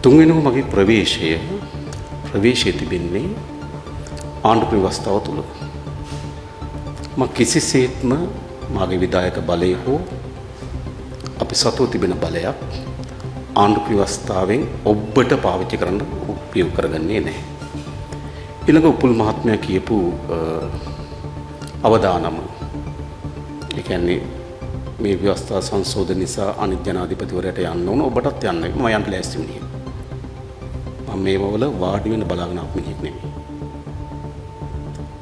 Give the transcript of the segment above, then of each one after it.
තුන්වෙනිව මගේ ප්‍රවේශය තිබෙන්නේ ආණ්ඩුක්‍රම ව්‍යවස්ථාව තුළ. මම කිසිසේත්ම මාගේ විධායක බලය හෝ අපි සතුව තිබෙන බලයක් ආණ්ඩුක්‍රම ව්‍යවස්ථාවෙන් ඔබට පාවිච්චි කරන්න උපයෝග කරගන්නේ නැහැ. ඊළඟ උපුල් මහත්මයා කියපු අවදානම, ඒ කියන්නේ මේ ව්‍යවස්ථා සංශෝධන නිසා අනිත් ජනාධිපතිවරයාට යන්න ඕන, ඔබටත් යන්න. මම යන්න ලෑස්ති වුණේ. මම මේවල වාඩි වෙන්න බලාගෙන ආපු මිනිහෙක් නෙමෙයි.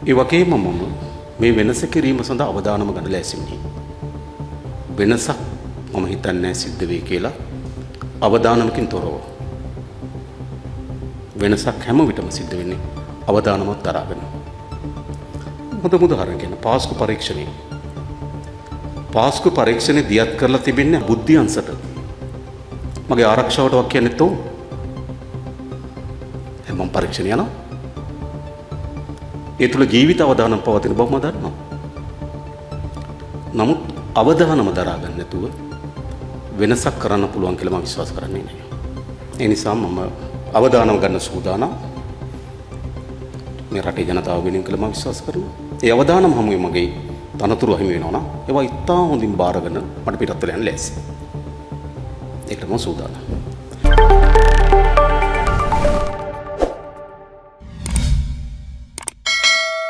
ඒ වගේම මම මේ වෙනස කිරීම සඳහා අවදානම ගන්න ලෑස්ති වුණේ. වෙනසක් මම හිතන්නේ සිද්ධ වෙයි කියලා අවදානමකින් තොරව. වෙනසක් හැම විටම සිද්ධ වෙන්නේ අවදානමක් දරාගෙන. හොඳම උදාහරණ කියන පාස්කු පරීක්ෂණය. පාස්කු පරීක්ෂණේ දියත් කරලා තිබෙන්නේ බුද්ධි අංශට. මගේ ආරක්ෂාවට වක් කියන්නේ තෝ. මම පරීක්ෂණ යනවා. ඒ තුල ජීවිත අවදානම් පවතින බව මම දන්නවා. නමුත් අවදානම දරා ගන්න නැතුව වෙනසක් කරන්න පුළුවන් කියලා මම විශ්වාස කරන්නේ නැහැ. ඒ නිසා මම අවදානම ගන්න සූදානම්. මේ රටේ ජනතාව වෙනුවෙන් කියලා මම විශ්වාස කරනවා. ඒ අවදානම හැමුවේ මගේ තනතුරු හිමි වෙනවා නම් ඒවා ඉතාම හොඳින් බාරගෙන මට පිටත් වෙලා යන්න ලෑස්ති. ඒකට මම සූදානම්.